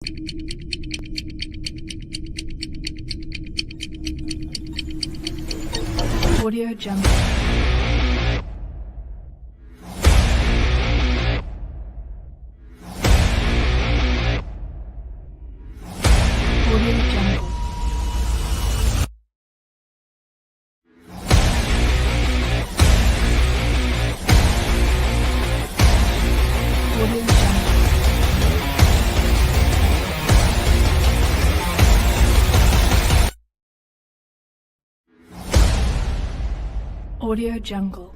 Audio Jungle. Audio Jungle. Audio Jungle. Audio Jungle.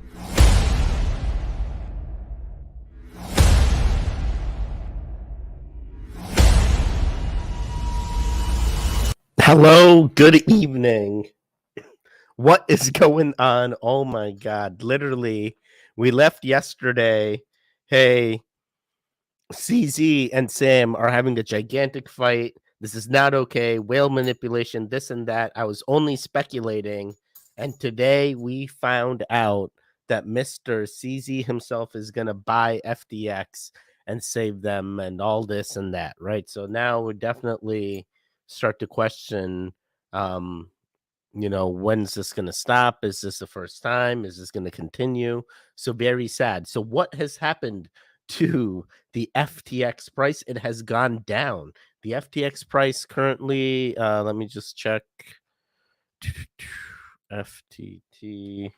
Hello, good evening. What is going on? Oh my God. Literally, we left yesterday. Hey, CZ and Sam are having a gigantic fight. This is not okay. Whale manipulation, this and that. I was only speculating. And today we found out that Mr. CZ himself is going to buy FTX and save them and all this and that, right? So now we definitely start to question when's this going to stop? Is this the first time? Is this going to continue? So very sad. So what has happened to the FTX price? It has gone down. The FTX price currently, let me just check. FTT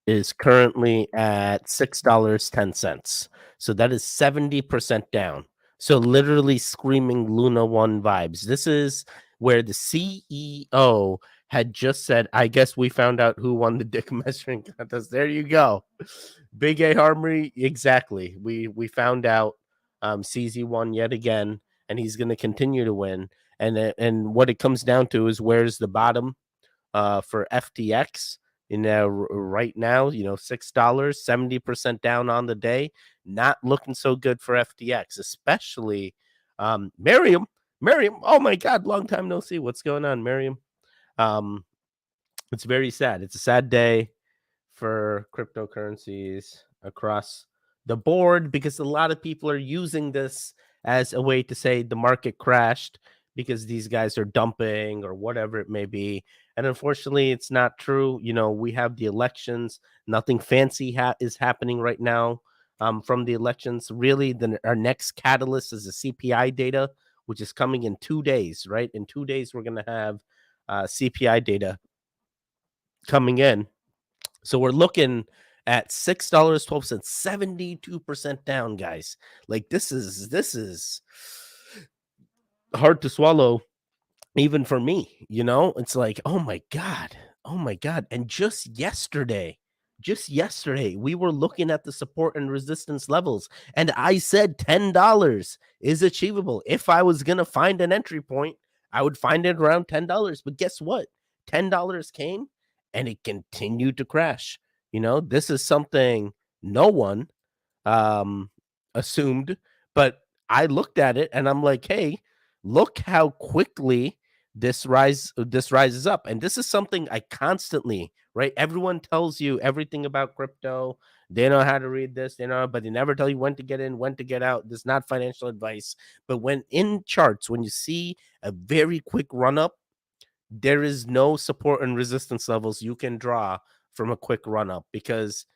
is currently at $6.10. So that is 70% down. So literally screaming Luna One vibes. This is where the CEO had just said, I guess we found out who won the dick measuring contest. There you go. Big A Harmony. Exactly. We found out CZ won yet again, and he's going to continue to win. And what it comes down to is where's the bottom for FTX. Right now, $6, 70% down on the day. Not looking so good for FTX, especially Miriam. Oh my God, long time no see. What's going on, Miriam? It's very sad. It's a sad day for cryptocurrencies across the board because a lot of people are using this as a way to say the market crashed because these guys are dumping or whatever it may be. And unfortunately, it's not true. We have the elections. Nothing fancy is happening right now from the elections. Really, our next catalyst is the CPI data, which is coming in 2 days, right? In 2 days, we're going to have CPI data coming in. So we're looking at $6.12, 72% down, guys. Like this is hard to swallow even for me. It's like, oh my God. And just yesterday, we were looking at the support and resistance levels, and I said $10 is achievable. If I was going to find an entry point, I would find it around $10. But guess what? $10 came and it continued to crash. This is something no one assumed, but I looked at it and I'm like, hey, look how quickly this rises up. And this is something I constantly, right? Everyone tells you everything about crypto. They know how to read this, but they never tell you when to get in, when to get out. This is not financial advice. But when in charts, when you see a very quick run up, there is no support and resistance levels you can draw from a quick run up because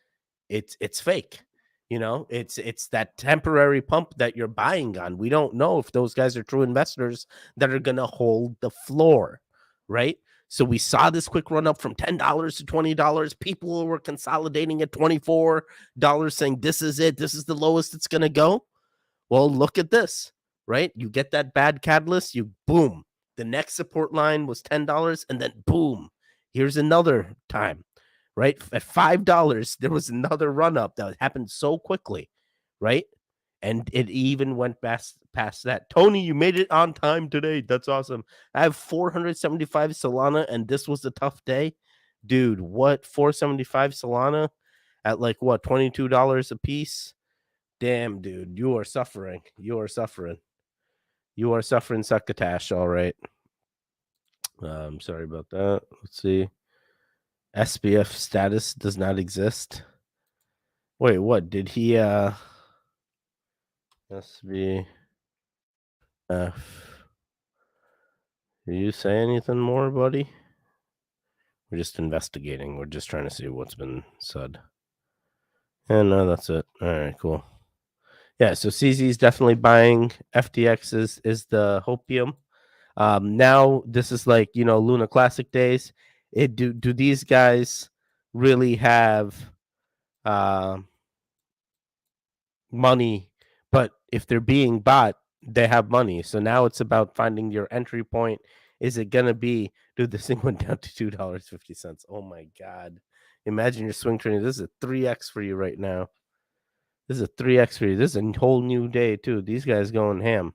it's fake. It's that temporary pump that you're buying on. We don't know if those guys are true investors that are going to hold the floor, right? So we saw this quick run up from $10 to $20. People were consolidating at $24, saying this is it. This is the lowest it's going to go. Well, look at this, right? You get that bad catalyst, boom. The next support line was $10, and then boom, here's another time, right? At $5, there was another run up that happened so quickly, right? And it even went past that. Tony, you made it on time today. That's awesome. I have 475 Solana, and this was a tough day. Dude, what? 475 Solana at like what, $22 a piece? Damn, dude, you are suffering. Succotash. All right. Sorry about that. Let's see. SBF status does not exist. Wait, what? Did he SB Uh, do you say anything more, buddy? We're just investigating. We're just trying to see what's been said. And no, that's it. All right, cool. Yeah, so CZ is definitely buying. FTX is the hopium. Now this is like Luna Classic days. Do these guys really have uh, money? But if they're being bought, they have money. So now it's about finding your entry point. Is it gonna be? Dude, this thing went down to $2.50. Oh my god! Imagine your swing trading. This is a 3x for you right now. This is a 3x for you. This is a whole new day too. These guys going ham.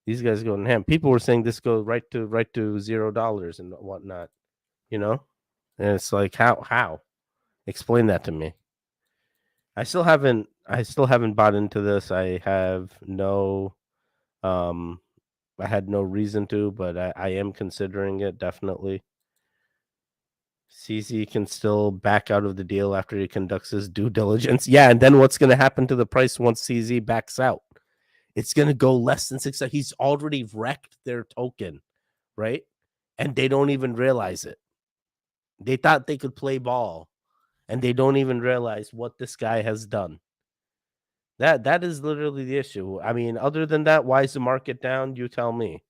These guys going ham. People were saying this goes right to $0 and whatnot. You know, and it's like how? Explain that to me. I still haven't bought into this. Um I had no reason to, but I am considering it definitely. CZ can still back out of the deal after he conducts his due diligence. Yeah, and then what's going to happen to the price once CZ backs out? It's going to go less than 6. He's already wrecked their token, right? And they don't even realize it. They thought they could play ball, and they don't even realize what this guy has done. That is literally the issue. I mean, other than that, why is the market down? You tell me,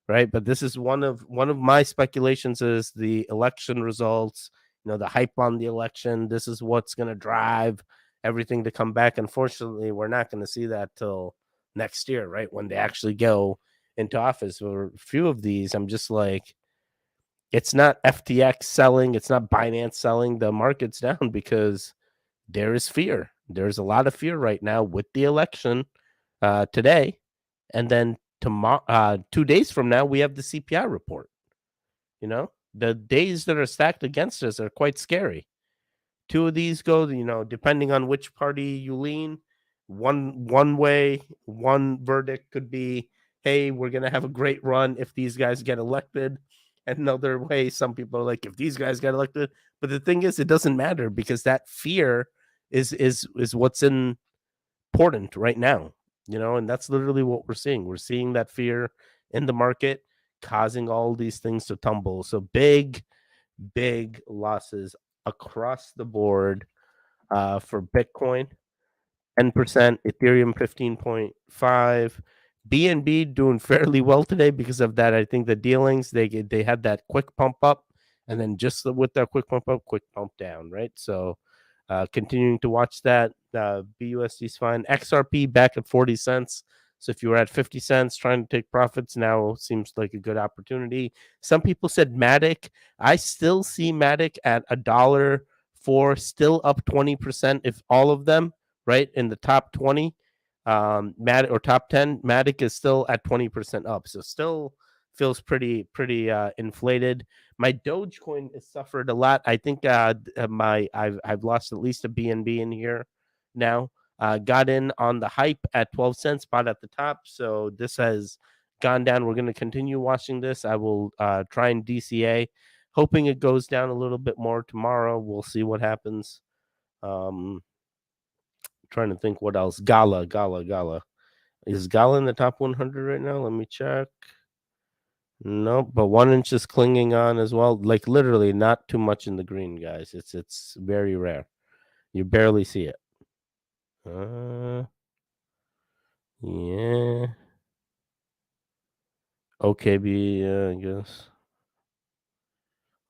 right? But this is one of my speculations is the election results. The hype on the election. This is what's going to drive everything to come back. Unfortunately, we're not going to see that till next year, right? When they actually go into office. For a few of these, I'm just like, it's not FTX selling, it's not Binance selling. The market's down because there is fear. There's a lot of fear right now with the election today, and then tomorrow, 2 days from now, we have the CPI report. The days that are stacked against us are quite scary. Two of these go, depending on which party you lean. One way, one verdict could be, hey, we're gonna have a great run if these guys get elected. Another way, some people are like, if these guys get elected. But the thing is, it doesn't matter because that fear is what's important right now. And that's literally what we're seeing. We're seeing that fear in the market causing all these things to tumble. So big losses across the board for Bitcoin, 10%, Ethereum 15.5. BNB doing fairly well today because of that. I think the dealings they had that quick pump up, and then just with that quick pump up, quick pump down, right? So continuing to watch that. BUSD is fine. XRP back at 40 cents. So if you were at 50 cents trying to take profits, now seems like a good opportunity. Some people said Matic. I still see Matic at $1.04, still up 20%. If all of them, right, in the top 20, Matic or top 10, Matic is still at 20% up. So still feels pretty inflated. My Dogecoin has suffered a lot. I think I've lost at least a BNB in here now. Got in on the hype at 12 cents, spot at the top. So this has gone down. We're going to continue watching this. I will try and DCA, hoping it goes down a little bit more tomorrow. We'll see what happens. Trying to think what else. Gala. Is Gala in the top 100 right now? Let me check. Nope, but 1 inch is clinging on as well. Like literally, not too much in the green, guys. It's very rare. You barely see it. Yeah. OKB, I guess.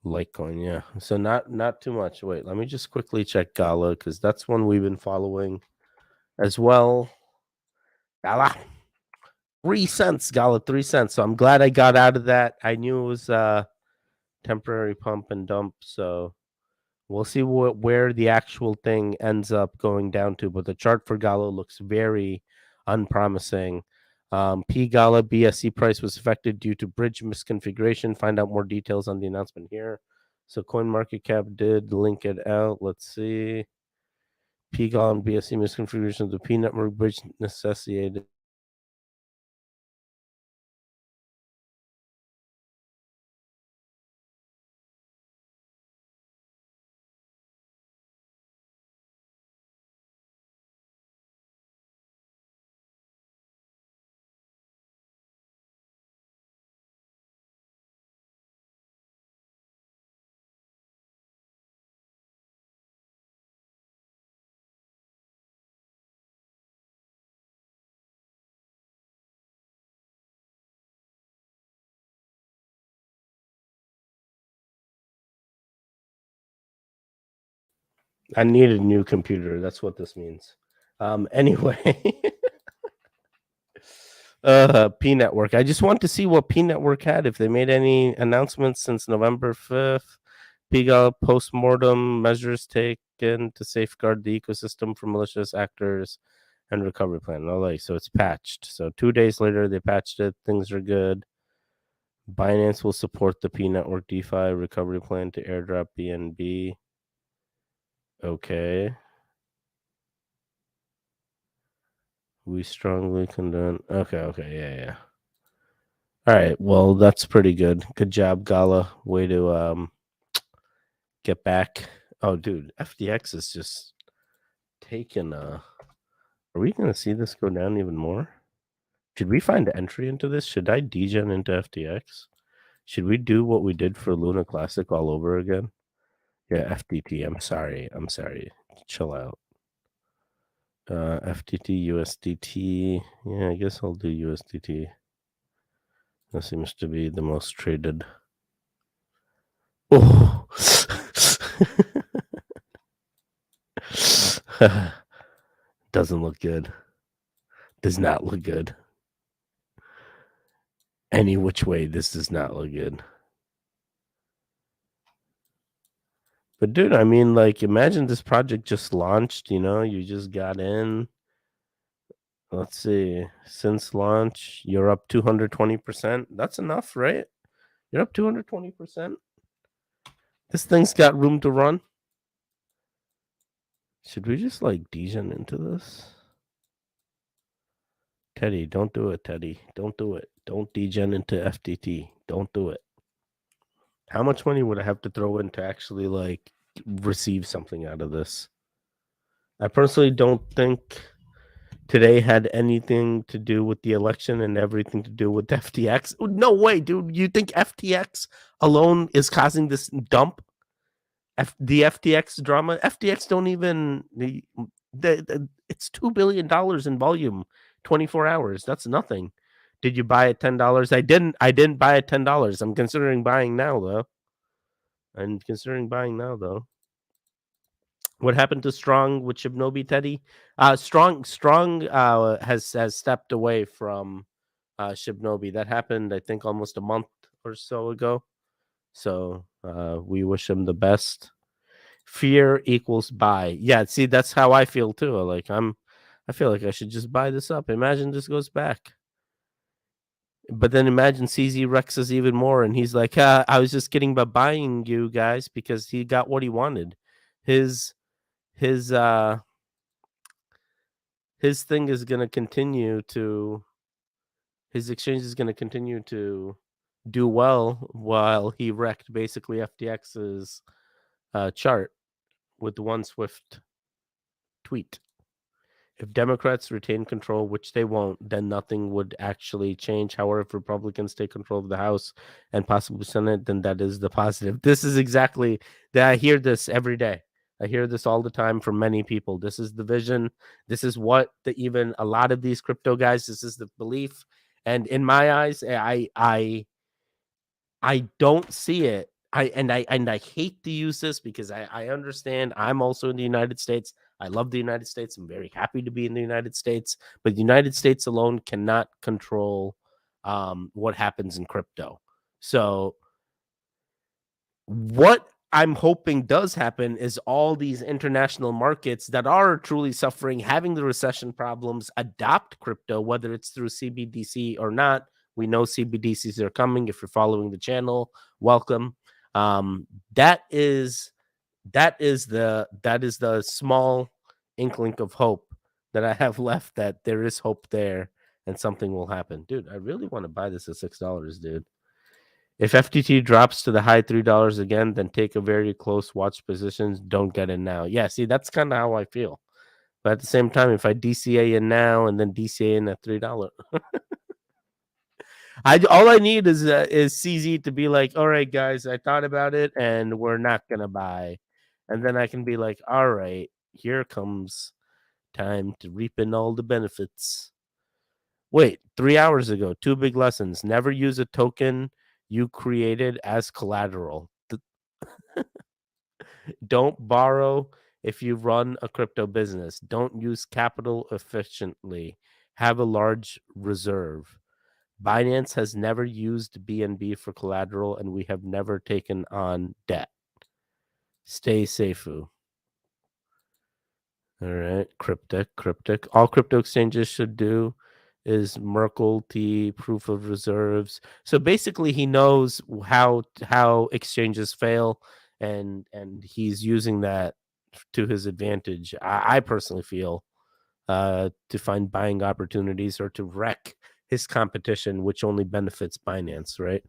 Litecoin, yeah. So not too much. Wait, let me just quickly check Gala because that's one we've been following as well. Gala. 3 cents, Gala, 3 cents. So I'm glad I got out of that. I knew it was temporary pump and dump. So we'll see where the actual thing ends up going down to. But the chart for Gala looks very unpromising. P Gala BSC price was affected due to bridge misconfiguration. Find out more details on the announcement here. So CoinMarketCap did link it out. Let's see. P Gala and BSC misconfiguration of the P network bridge necessitated I need a new computer. That's what this means. Anyway, P Network. I just want to see what P Network had. If they made any announcements since November 5th. PGAL postmortem measures taken to safeguard the ecosystem from malicious actors and recovery plan. Oh, like, so it's patched. So 2 days later, they patched it. Things are good. Binance will support the P Network DeFi recovery plan to airdrop BNB. Okay. We strongly condemn. Okay, yeah. All right, well, that's pretty good. Good job, Gala. Way to get back. Oh, dude, FTX is just taking Are we gonna see this go down even more? Should we find entry into this? Should I degen into FTX? Should we do what we did for Luna Classic all over again? Yeah, FTT. I'm sorry. Chill out. FTT, USDT. Yeah, I guess I'll do USDT. That seems to be the most traded. Oh. Doesn't look good. Does not look good. Any which way, this does not look good. But dude, I mean, like, imagine this project just launched, you just got in. Let's see. Since launch, you're up 220%. That's enough, right? You're up 220%. This thing's got room to run. Should we just like degen into this? Teddy, don't do it, Teddy. Don't do it. Don't degen into FTT. Don't do it. How much money would I have to throw in to actually like receive something out of this? I personally don't think today had anything to do with the election and everything to do with FTX. No way, dude. You think FTX alone is causing this dump? The FTX drama? FTX don't even it's $2 billion in volume, 24 hours. That's nothing. Did you buy at $10? I didn't buy at $10. I'm considering buying now though. What happened to Strong with Shibnobi, Teddy? Strong has stepped away from Shibnobi. That happened, I think, almost a month or so ago. So we wish him the best. Fear equals buy. Yeah, see, that's how I feel too. I feel like I should just buy this up. Imagine this goes back. But then imagine CZ Rexes even more, and he's like, I was just kidding about buying you guys because he got what he wanted. His thing is going to continue to his exchange is going to continue to do well while he wrecked basically FTX's chart with the one swift tweet. If Democrats retain control, which they won't, then nothing would actually change. However, if Republicans take control of the House and possibly Senate, then that is the positive. This is exactly that. I hear this every day. I hear this all the time from many people. This is the vision. This is what even a lot of these crypto guys, this is the belief. And in my eyes, I don't see it. I hate to use this because I understand I'm also in the United States. I love the United States. I'm very happy to be in the United States, but the United States alone cannot control what happens in crypto. So what I'm hoping does happen is all these international markets that are truly suffering, having the recession problems, adopt crypto, whether it's through CBDC or not. We know CBDCs are coming. If you're following the channel, welcome. That is the small inkling of hope that I have left, that there is hope there and something will happen. Dude, I really want to buy this at $6, dude. If FTT drops to the high $3 again, then take a very close watch positions. Don't get in now. Yeah, see, that's kind of how I feel. But at the same time, if I DCA in now and then DCA in at $3, all I need is CZ to be like, all right, guys, I thought about it and we're not gonna buy, and then I can be like, all right, here comes time to reap in all the benefits. Wait, 3 hours ago, 2 big lessons. Never use a token you created as collateral. Don't borrow if you run a crypto business, don't use capital efficiently. Have a large reserve. Binance has never used BNB for collateral, and we have never taken on debt. Stay safe. All right, cryptic. All crypto exchanges should do is Merkle T proof of reserves. So basically, he knows how exchanges fail, and he's using that to his advantage. I personally feel to find buying opportunities or to wreck his competition, which only benefits Binance, right?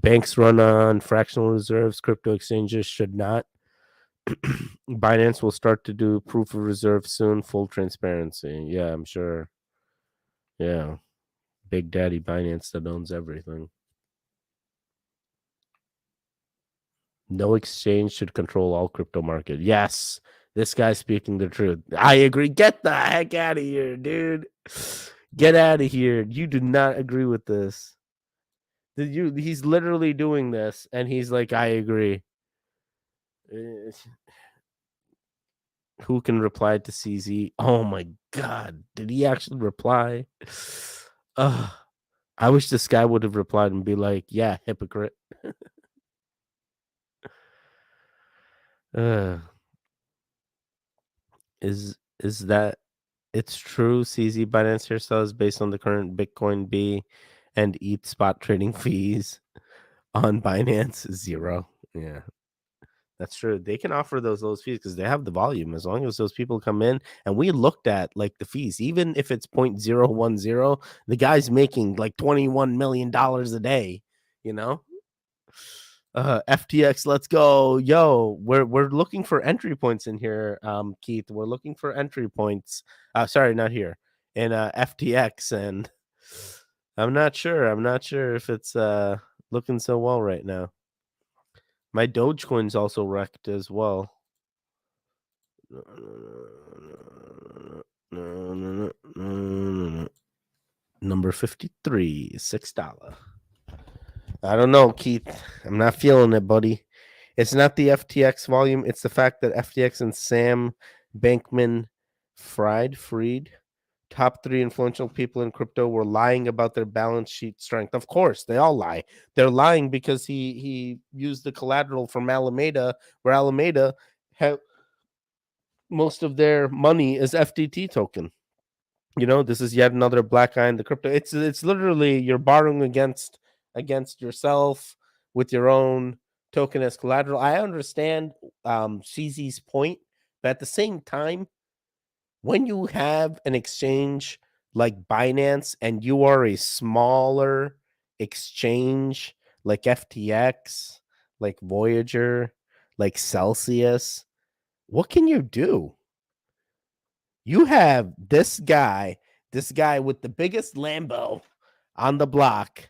Banks run on fractional reserves, crypto exchanges should not. Binance will start to do proof of reserve soon, full transparency. Yeah, I'm sure. Yeah. Big Daddy Binance that owns everything. No exchange should control all crypto market. Yes, this guy's speaking the truth. I agree. Get the heck out of here, dude. Get out of here. You do not agree with this. He's literally doing this, and he's like, I agree. Eh, Who can reply to CZ? Oh my god, did he actually reply? Ugh. I wish this guy would have replied and be like, yeah, hypocrite. uh, is that it's true? CZ Binance here sells based on the current Bitcoin B and ETH spot trading fees on Binance 0. Yeah. That's true. They can offer those fees because they have the volume. As long as those people come in, and we looked at like the fees, even if it's 0.010, the guy's making like $21 million a day. You know, FTX, let's go, yo. We're looking for entry points in here, Keith. We're looking for entry points. Sorry, not here in FTX, and I'm not sure. I'm not sure if it's looking so well right now. My Dogecoin's also wrecked as well. Number 53, $6. I don't know, Keith. I'm not feeling it, buddy. It's not the FTX volume. It's the fact that FTX and Sam Bankman-Fried, top 3 influential people in crypto, were lying about their balance sheet strength. Of course, they all lie. They're lying because he used the collateral from Alameda, where Alameda most of their money is FTT token. This is yet another black eye in the crypto. It's literally you're borrowing against yourself with your own token as collateral. I understand CZ's point, but at the same time, when you have an exchange like Binance and you are a smaller exchange like FTX, like Voyager, like Celsius, what can you do? You have this guy with the biggest Lambo on the block,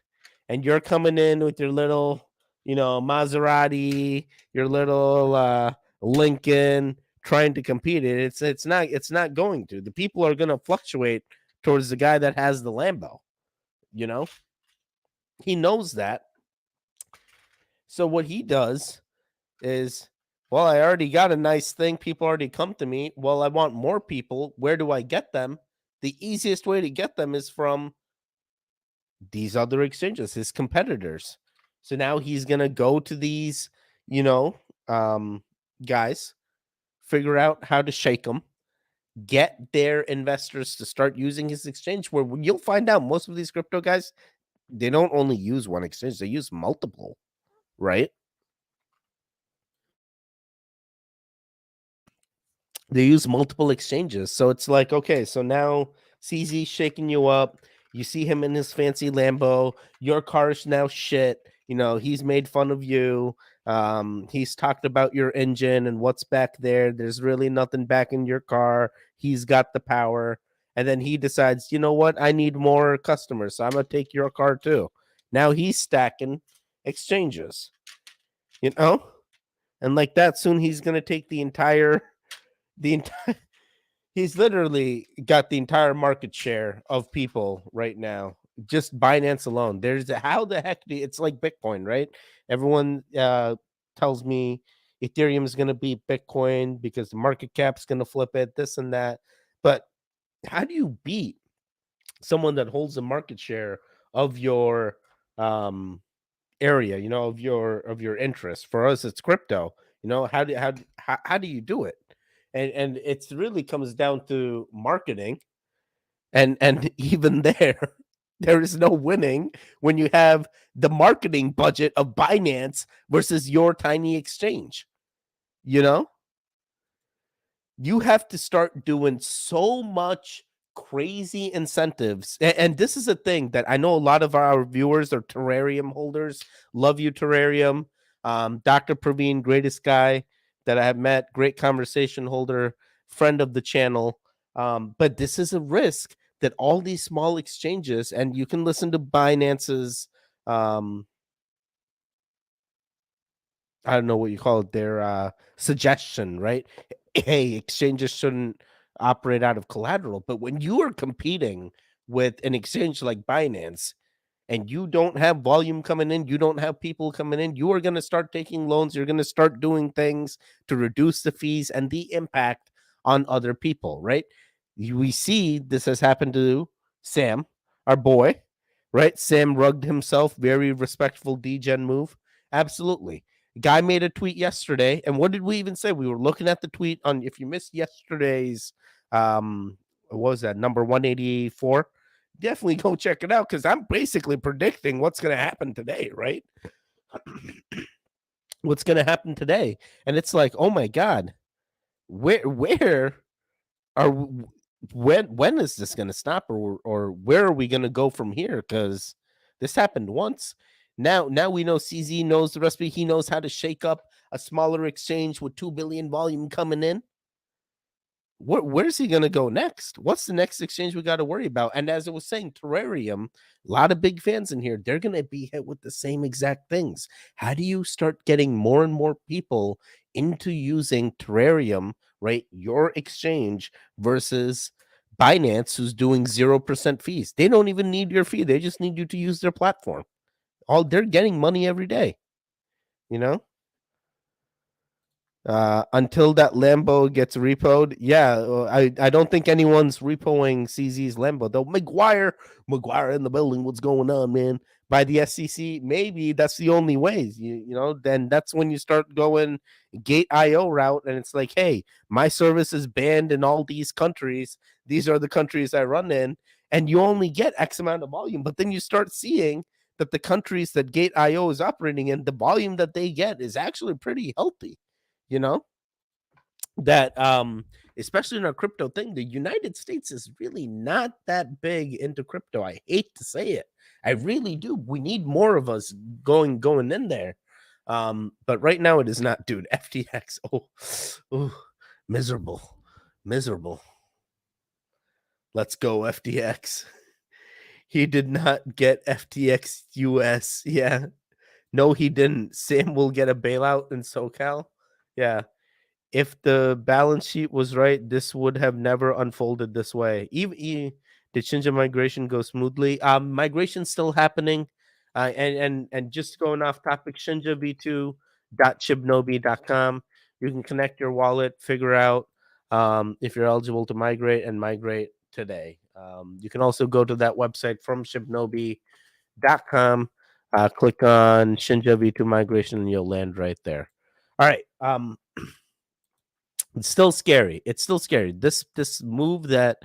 and you're coming in with your little, Maserati, your little Lincoln, trying to compete. It's not going to. The people are going to fluctuate towards the guy that has the Lambo. He knows that. So what he does is, well, I already got a nice thing. People already come to me. Well, I want more people. Where do I get them? The easiest way to get them is from these other exchanges, his competitors. So now he's going to go to these, guys, figure out how to shake them, get their investors to start using his exchange, where you'll find out most of these crypto guys, they don't only use one exchange, they use multiple, right? They use multiple exchanges. So it's like, okay, so now CZ's shaking you up. You see him in his fancy Lambo. Your car is now shit. He's made fun of you. He's talked about your engine and what's back there. There's really nothing back in your car. He's got the power. And then he decides, you know what? I need more customers. So I'm going to take your car too. Now he's stacking exchanges, and like that, soon he's going to take the entire he's literally got the entire market share of people right now. Just Binance alone. How the heck it's like Bitcoin, right? Everyone tells me, Ethereum is going to beat Bitcoin because the market cap's going to flip it, this and that. But how do you beat someone that holds a market share of your area, of your interest? For us, it's crypto. How do you do it? And it's really comes down to marketing, and even there is no winning when you have the marketing budget of Binance versus your tiny exchange. You know, you have to start doing so much crazy incentives. And this is a thing that I know a lot of our viewers are terrarium holders. Love you, terrarium. Dr. Praveen, greatest guy that I have met, great conversation holder, friend of the channel. But this is a risk that all these small exchanges, and you can listen to Binance's I don't know what you call it, their suggestion, right? Hey, exchanges shouldn't operate out of collateral. But when you are competing with an exchange like Binance, and you don't have volume coming in, you don't have people coming in, you are going to start taking loans. You're going to start doing things to reduce the fees and the impact on other people, right? We see this has happened to Sam, our boy, right? Sam rugged himself, very respectful degen move. Absolutely. Guy made a tweet yesterday, and what did we even say? We were looking at the tweet on, if you missed yesterday's what was that, number 184? Definitely go check it out, because I'm basically predicting what's going to happen today, right? What's going to happen today. And it's like, oh my God, where are when is this going to stop, or where are we going to go from here? Because this happened once. Now we know CZ knows the recipe. He knows how to shake up a smaller exchange with 2 billion volume coming in. Where's he going to go next? What's the next exchange we got to worry about? And as I was saying, Terrarium, a lot of big fans in here, they're going to be hit with the same exact things. How do you start getting more and more people into using Terrarium, right? Your exchange versus Binance, who's doing 0% fees. They don't even need your fee. They just need you to use their platform. They're getting money every day, you know? Until that Lambo gets repoed. Yeah, I don't think anyone's repoing CZ's Lambo though. McGuire in the building. What's going on, man? By the SEC, maybe that's the only way. Then that's when you start going Gate IO route, and it's like, hey, my service is banned in all these countries. These are the countries I run in, and you only get X amount of volume. But then you start seeing that the countries that Gate IO is operating in, the volume that they get is actually pretty healthy. You know, that especially in our crypto thing, the United States is really not that big into crypto. I hate to say it. I really do. We need more of us going in there. But right now it is not, dude. FTX. Oh, miserable. Let's go, FTX. He did not get FTX US. Yeah. No, he didn't. Sam will get a bailout in SoCal. Yeah. If the balance sheet was right, this would have never unfolded this way. Did Shinja migration go smoothly? Migration's still happening. And just going off topic, Shinja v2.shibnobi.com. You can connect your wallet, figure out if you're eligible to migrate, and migrate today. You can also go to that website from shibnobi.com. Click on Shinja v2 migration, and you'll land right there. All right. It's still scary. This move that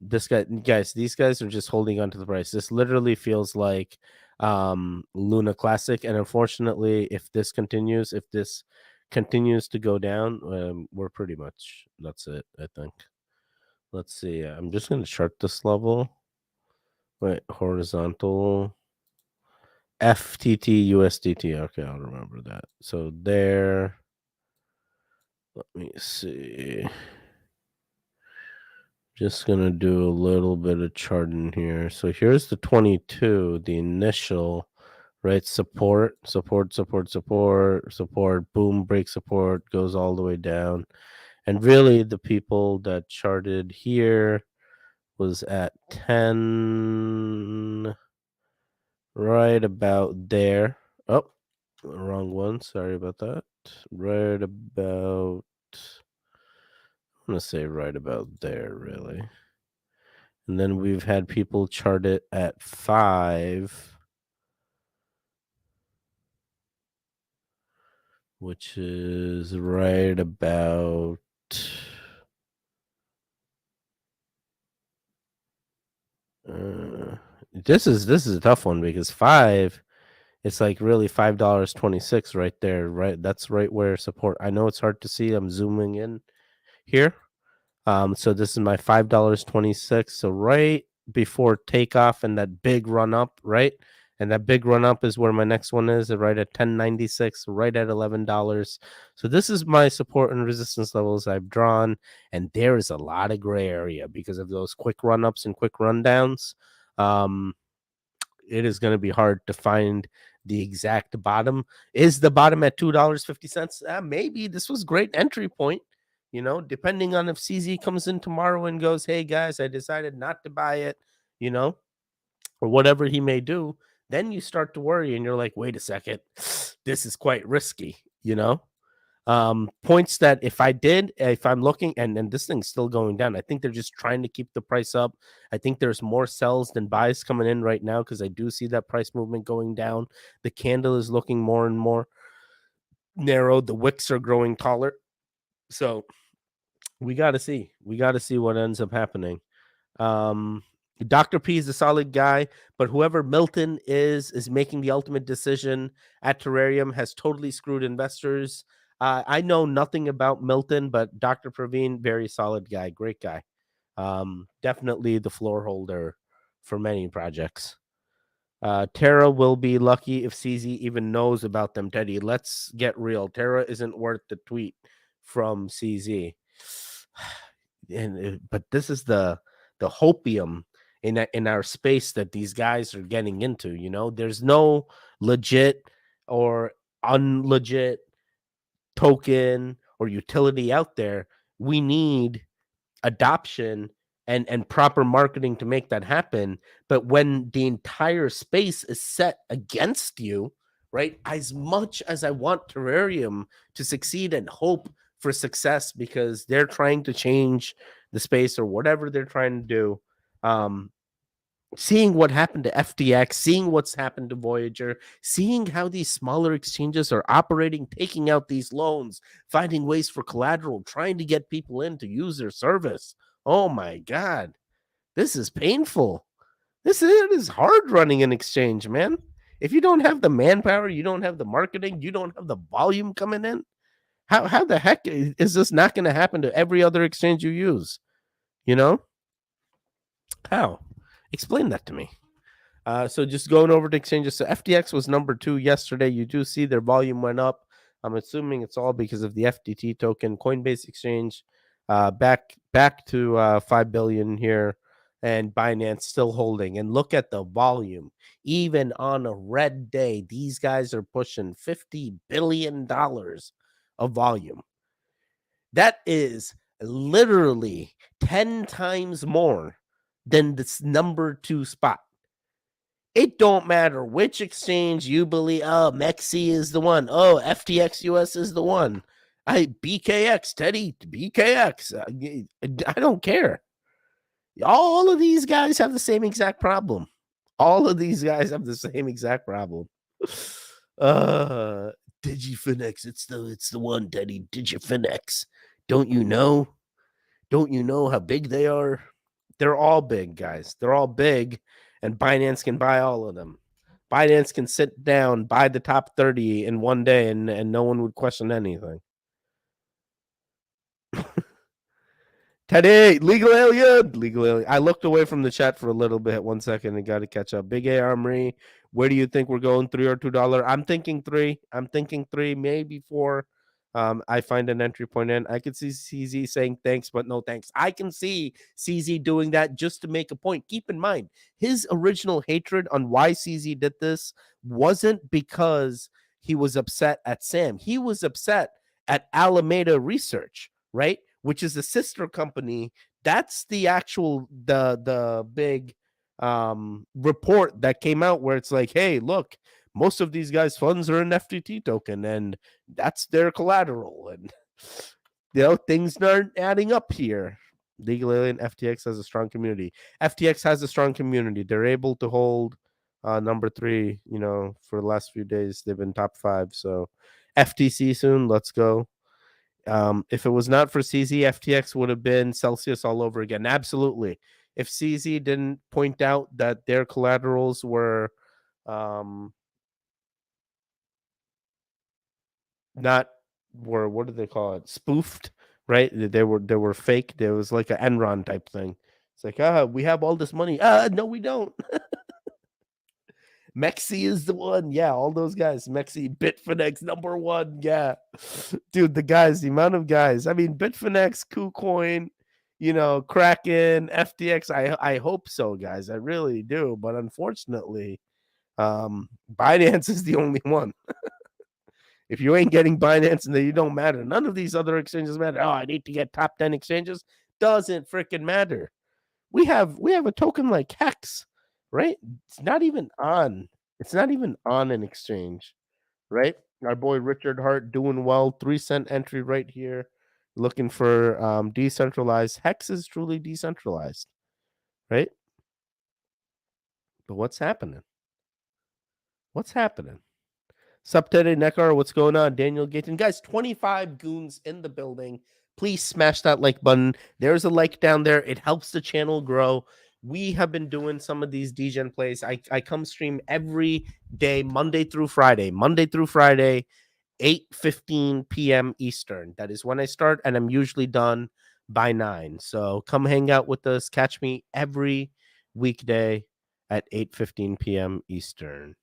these guys are just holding on to the price. This literally feels like Luna Classic, and unfortunately, if this continues to go down, we're pretty much, that's it, I think. Let's see. I'm just going to chart this level. Wait, horizontal FTT USDT. Okay, I'll remember that. So there. Let me see. Just gonna do a little bit of charting here. So here's the 22, the initial, right? Support, boom, break support, goes all the way down. And really the people that charted here was at 10, right about there. Oh, wrong one. Sorry about that. right about, I'm going to say right about there, really. And then we've had people chart it at 5, which is right about, this is a tough one because 5, it's like really $5.26 right there, right? That's right where support. I know it's hard to see. I'm zooming in here. So this is my $5.26. So right before takeoff and that big run up, right? And that big run up is where my next one is, right at 10.96, right at $11. So this is my support and resistance levels I've drawn, and there is a lot of gray area because of those quick run ups and quick rundowns. It is going to be hard to find the exact bottom. Is the bottom at $2.50? Maybe this was great entry point. Depending on if CZ comes in tomorrow and goes, hey guys, I decided not to buy it, you know, or whatever he may do, then you start to worry and you're like, wait a second, this is quite risky. Points that if I'm looking and this thing's still going down, I think they're just trying to keep the price up. I think there's more sells than buys coming in right now because I do see that price movement going down. The candle is looking more and more narrow. The wicks are growing taller. So we got to see. We got to see what ends up happening. Um, Dr. P is a solid guy, but whoever Milton is making the ultimate decision at Terrarium has totally screwed investors. I know nothing about Milton, but Dr. Praveen, very solid guy, great guy. Definitely the floor holder for many projects. Terra will be lucky if CZ even knows about them, Teddy. Let's get real. Terra isn't worth the tweet from CZ. But this is the hopium in our space that these guys are getting into. There's no legit or unlegit token or utility out there. We need adoption and proper marketing to make that happen. But when the entire space is set against you, right? As much as I want Terrarium to succeed and hope for success because they're trying to change the space or whatever they're trying to do, seeing what happened to FTX, seeing what's happened to Voyager, seeing how these smaller exchanges are operating, taking out these loans, finding ways for collateral, trying to get people in to use their service. Oh my God, this is painful. It is hard running an exchange, man. If you don't have the manpower, you don't have the marketing, you don't have the volume coming in, how the heck is this not going to happen to every other exchange you use? How? Explain that to me. So just going over to exchanges. So FTX was number 2 yesterday. You do see their volume went up. I'm assuming it's all because of the FTT token. Coinbase Exchange back to 5 billion here, and Binance still holding. And look at the volume. Even on a red day, these guys are pushing $50 billion of volume. That is literally 10 times more than this number 2 spot. It don't matter which exchange you believe. Oh, Mexi is the one. Oh, FTX US is the one. BKX, Teddy, BKX. I don't care. All of these guys have the same exact problem. All of these guys have the same exact problem. DigiFinex, it's the one, Teddy. DigiFinex. Don't you know? Don't you know how big they are? They're all big, guys. They're all big, and Binance can buy all of them. Binance can sit down, buy the top 30 in one day, and no one would question anything. Teddy, legal alien. I looked away from the chat for a little bit. 1 second, and got to catch up. Big A Armory, where do you think we're going? $3 or $2? I'm thinking 3. Maybe 4. I find an entry point in. I could see CZ saying thanks, but no thanks. I can see CZ doing that just to make a point. Keep in mind, his original hatred on why CZ did this wasn't because he was upset at Sam. He was upset at Alameda Research, right? Which is a sister company. That's the actual the big report that came out where it's like, hey, look, most of these guys' funds are in FTT token, and that's their collateral. And things aren't adding up here. Legal Alien FTX has a strong community. FTX has a strong community. They're able to hold number 3. For the last few days they've been top 5. So FTC soon. Let's go. If it was not for CZ, FTX would have been Celsius all over again. Absolutely. If CZ didn't point out that their collaterals were not what do they call it? Spoofed, right? They were fake. There was like an Enron type thing. It's like, we have all this money. No, we don't. Mexi is the one. Yeah, all those guys. Mexi, Bitfinex, number 1. Yeah. Dude, the amount of guys. I mean, Bitfinex, KuCoin, Kraken, FTX. I hope so, guys. I really do. But unfortunately, Binance is the only one. If you ain't getting Binance, and then you don't matter. None of these other exchanges matter. Oh, I need to get top 10 exchanges. Doesn't freaking matter. We have a token like Hex, right? It's not even on. It's not even on an exchange, right? Our boy Richard Hart doing well. 3-cent entry right here. Looking for decentralized. Hex is truly decentralized, right? But what's happening? What's happening? Sup, Teddy Neckar, what's going on? Daniel Gayton. Guys, 25 goons in the building. Please smash that like button. There's a like down there. It helps the channel grow. We have been doing some of these DGen plays. I come stream every day, Monday through Friday. 8:15 p.m. Eastern. That is when I start, and I'm usually done by 9. So come hang out with us. Catch me every weekday at 8:15 p.m. Eastern.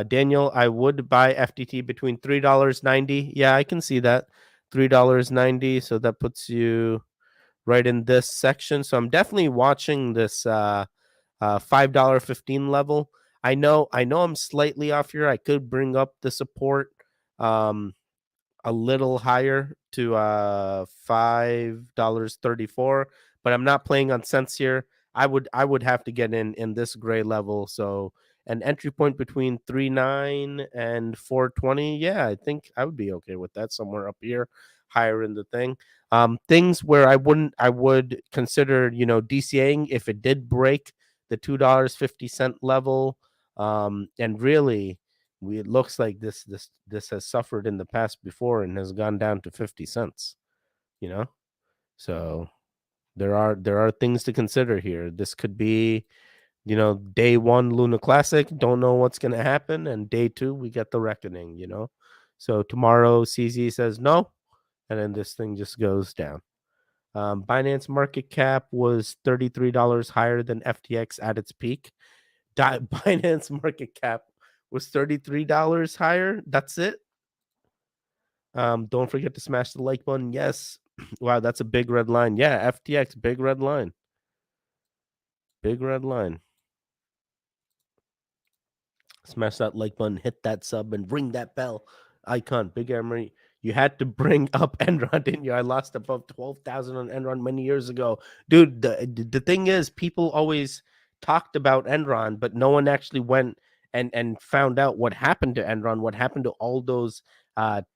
Daniel, I would buy FTT between $3.90. Yeah, I can see that. $3.90. So that puts you right in this section. So I'm definitely watching this $5.15 level. I know I'm slightly off here. I could bring up the support a little higher to $5.34, but I'm not playing on cents here. I would have to get in this gray level. So an entry point between 3.9 and 4.20. Yeah, I think I would be okay with that, somewhere up here, higher in the thing. Things where I would consider, DCAing if it did break the $2.50 level. And really, it looks like this has suffered in the past before and has gone down to 50 cents. So there are things to consider here. This could be, day 1 Luna Classic, don't know what's going to happen, and day 2 we get the reckoning. So tomorrow CZ says no, and then this thing just goes down. Binance market cap was $33 higher than FTX at its peak. Binance market cap was $33 higher. That's it. Don't forget to smash the like button. Yes. Wow, that's a big red line. Yeah, FTX, big red line. Big red line. Smash that like button, hit that sub, and ring that bell icon. Big Emery, you had to bring up Enron, didn't you? I lost above 12,000 on Enron many years ago. Dude, the thing is, people always talked about Enron, but no one actually went and found out what happened to Enron, what happened to all those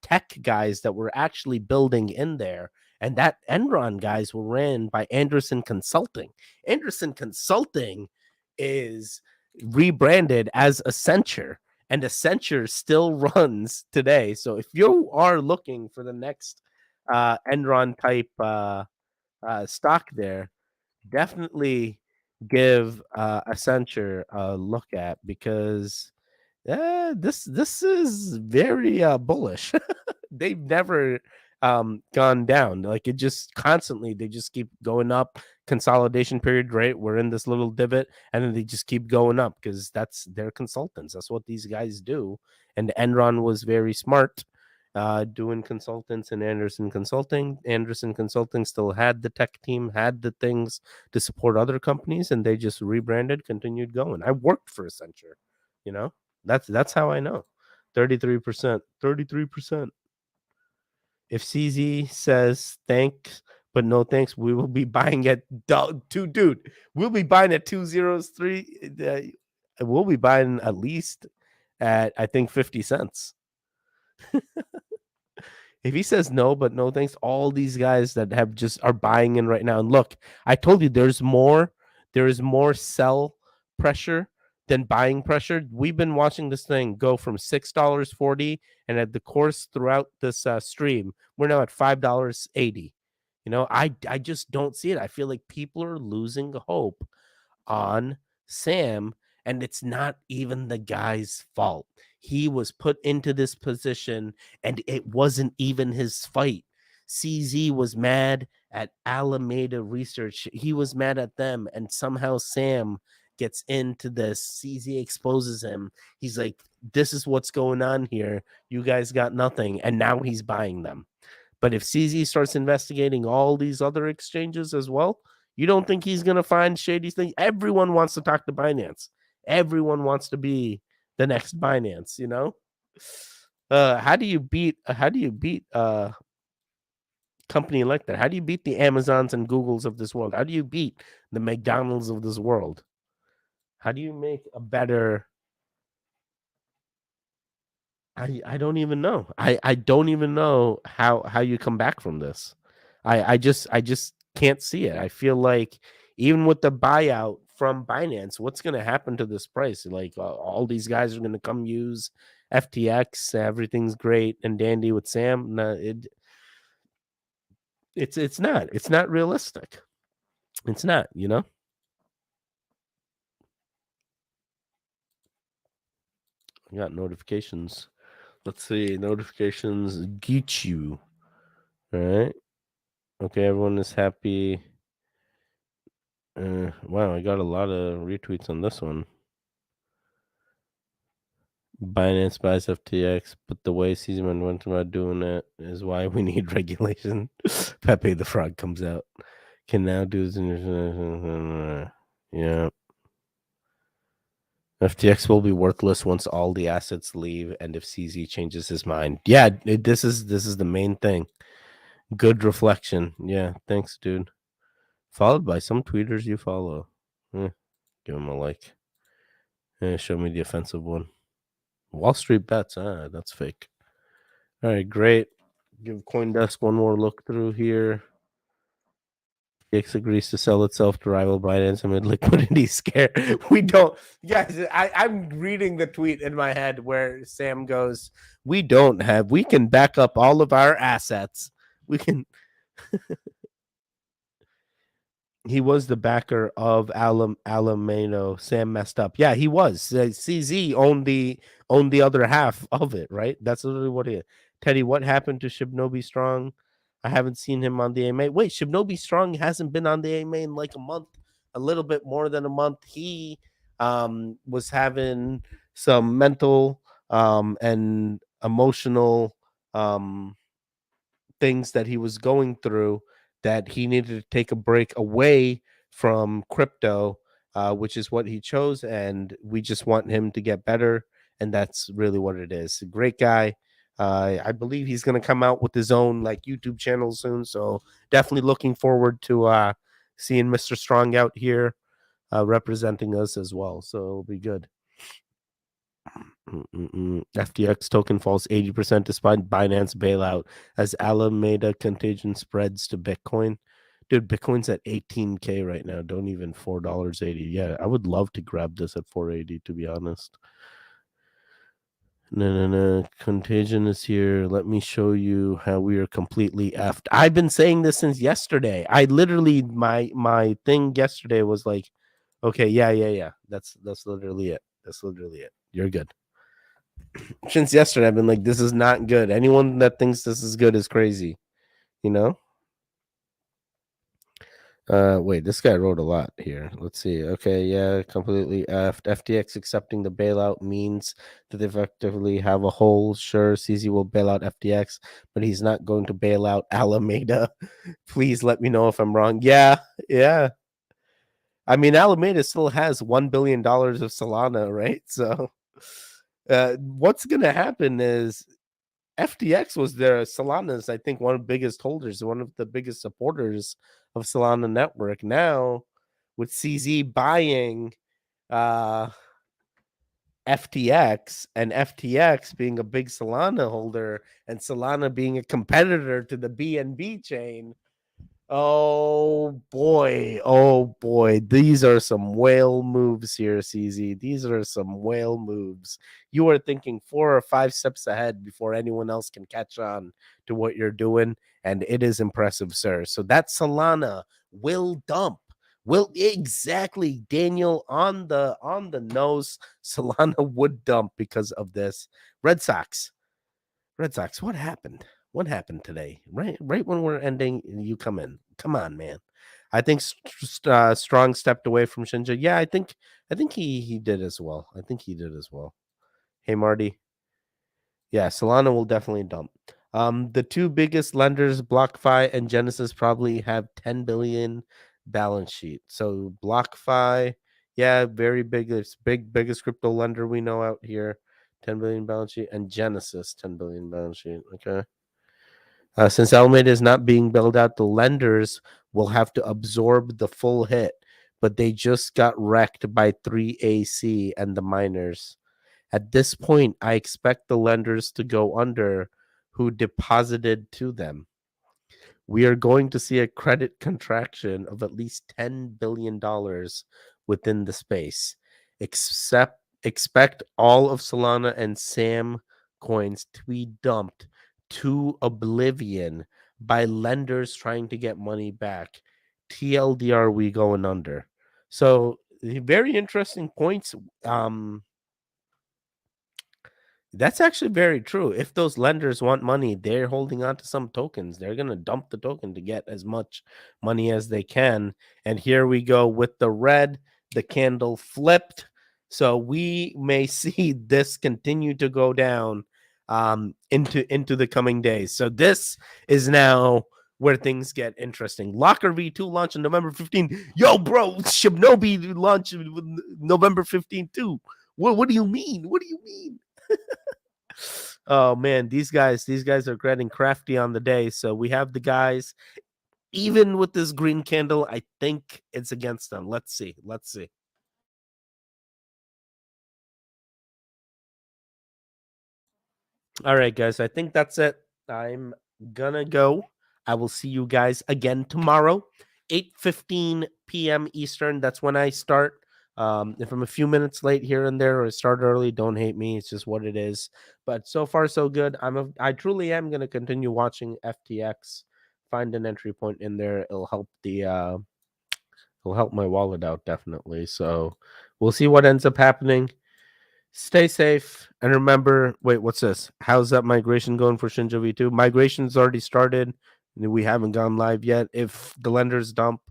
tech guys that were actually building in there. And that Enron guys were ran by Anderson Consulting. Anderson Consulting is rebranded as Accenture, and Accenture still runs today. So if you are looking for the next Enron type stock there, definitely give Accenture a look at, because this is very bullish. They've never gone down. Like, it just constantly, they just keep going up. Consolidation period, right? We're in this little divot, and then they just keep going up, because that's their consultants. That's what these guys do. And Enron was very smart doing consultants and Anderson Consulting. Anderson Consulting still had the tech team, had the things to support other companies, and they just rebranded, continued going. I worked for Accenture, that's how I know. 33%. 33%. If CZ says thanks, but no thanks, we will be buying at dude. We'll be buying at 203. We'll be buying at least at I think 50 cents. If he says no, but no thanks, all these guys that have just are buying in right now. And look, I told you there is more sell pressure than buying pressure. We've been watching this thing go from $6.40, and at the course throughout this stream, we're now at $5.80. I just don't see it. I feel like people are losing hope on Sam, and it's not even the guy's fault. He was put into this position, and it wasn't even his fight. CZ was mad at Alameda Research. He was mad at them, and somehow Sam gets into this. CZ exposes him. He's like, "This is what's going on here. You guys got nothing," and now he's buying them. But if CZ starts investigating all these other exchanges as well, you don't think he's going to find shady things? Everyone wants to talk to Binance. Everyone wants to be the next Binance. How do you beat a company like that? How do you beat the Amazons and Googles of this world? How do you beat the McDonald's of this world? How do you make a better I don't even know. I don't even know how you come back from this. I just can't see it. I feel like even with the buyout from Binance, what's going to happen to this price? Like all these guys are going to come use FTX. Everything's great and dandy with Sam. No, it's not realistic. It's not. I got notifications. Let's see. Notifications get you. All right. Okay, everyone is happy. Wow, I got a lot of retweets on this one. Binance buys FTX, but the way Caesarman went about doing it is why we need regulation. Pepe the Frog comes out. Can now do this. Yeah. FTX will be worthless once all the assets leave, and if CZ changes his mind. Yeah, this is the main thing. Good reflection. Yeah, thanks, dude. Followed by some tweeters you follow. Give him a like. Show me the offensive one. Wall Street bets. That's fake. All right, great. Give CoinDesk one more look through here. X agrees to sell itself to rival Binance amid liquidity scare. We don't, guys. I'm reading the tweet in my head where Sam goes, "We can back up all of our assets. We can." He was the backer of Alameda. Sam messed up. Yeah, he was. CZ owned the other half of it, right? That's literally what it is. Teddy, what happened to Shibnobi Strong? I haven't seen him on the AMA. Wait, Shibnobi Strong hasn't been on the AMA in like a month, a little bit more than a month. He was having some mental and emotional things that he was going through, that he needed to take a break away from crypto, which is what he chose. And we just want him to get better. And that's really what it is. A great guy. I believe he's going to come out with his own like YouTube channel soon. So definitely looking forward to seeing Mr. Strong out here representing us as well. So it'll be good. FTX token falls 80% despite Binance bailout as Alameda contagion spreads to Bitcoin. Dude, Bitcoin's at 18K right now. Don't even $4.80. Yeah, I would love to grab this at 480, to be honest. No. Contagion is here. Let me show you how we are completely effed. I've been saying this since yesterday. I literally my thing yesterday was like, okay, yeah. That's literally it. That's literally it. You're good. Since yesterday, I've been like, this is not good. Anyone that thinks this is good is crazy, you know? Wait, this guy wrote a lot here. Let's see. Okay, yeah, completely effed. FTX accepting the bailout means that they effectively have a hole. Sure, CZ will bail out FTX, but he's not going to bail out Alameda. Please let me know if I'm wrong. Yeah. I mean, Alameda still has $1 billion of Solana, right? So what's going to happen is FTX was their Solana's, I think, one of the biggest holders, one of the biggest supporters of Solana Network. Now, with CZ buying FTX, and FTX being a big Solana holder and Solana being a competitor to the BNB chain. Oh boy, these are some whale moves here, CZ. These are some whale moves. You are thinking 4 or 5 steps ahead before anyone else can catch on to what you're doing, and it is impressive, sir. So that Solana will dump. Will exactly, Daniel, on the nose. Solana would dump because of this. Red Sox, what happened? What happened today? Right when we're ending, you come in. Come on, man. I think Strong stepped away from Shinja. Yeah, I think he did as well. I think he did as well. Hey, Marty. Yeah, Solana will definitely dump. The two biggest lenders, BlockFi and Genesis, probably have 10 billion balance sheet. So BlockFi, yeah, very big. It's biggest crypto lender we know out here. 10 billion balance sheet, and Genesis 10 billion balance sheet. Okay. Since Alameda is not being bailed out, the lenders will have to absorb the full hit, but they just got wrecked by 3AC and the miners. At this point, I expect the lenders to go under who deposited to them. We are going to see a credit contraction of at least $10 billion within the space. Expect all of Solana and Sam coins to be dumped to oblivion by lenders trying to get money back. TLDR, we going under. So very interesting points. That's actually very true. If those lenders want money, they're holding on to some tokens. They're going to dump the token to get as much money as they can. And here we go with the red, the candle flipped. So we may see this continue to go down into the coming days. So this is now where things get interesting. Locker V2 launched on November 15th. Yo, bro, Shinobi launched November 15th too. What do you mean? What do you mean? Oh man, these guys are getting crafty on the day. So we have the guys, even with this green candle, I think it's against them. Let's see. All right, guys, I think that's it. I'm gonna go. I will see you guys again tomorrow, 8:15 p.m. Eastern. That's when I start. If I'm a few minutes late here and there or I start early, don't hate me. It's just what it is. But so far, so good. I truly am gonna continue watching FTX. Find an entry point in there. It'll help my wallet out definitely. So we'll see what ends up happening. Stay safe and remember. Wait, what's this? How's that migration going for Shinja V2? Migration's already started. We haven't gone live yet. If the lenders dump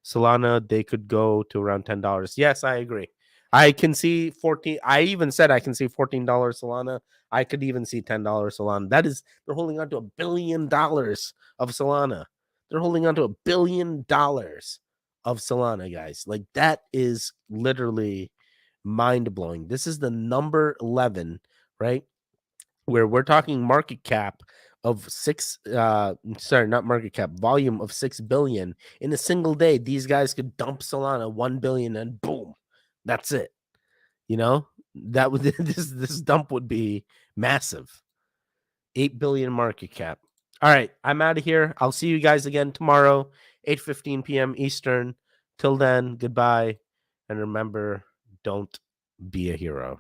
Solana, they could go to around $10. Yes, I agree. I can see 14. I even said I can see $14 Solana. I could even see $10 Solana. That is, they're holding on to $1 billion of Solana. They're holding on to $1 billion of Solana, guys. Like that is literally mind blowing. This is the number 11, right? Where we're talking market cap of not market cap, volume of 6 billion in a single day. These guys could dump Solana 1 billion and boom, that's it. You know, that would this dump would be massive. 8 billion market cap. All right, I'm out of here. I'll see you guys again tomorrow, 8:15 p.m. Eastern. Till then, goodbye. And remember, don't be a hero.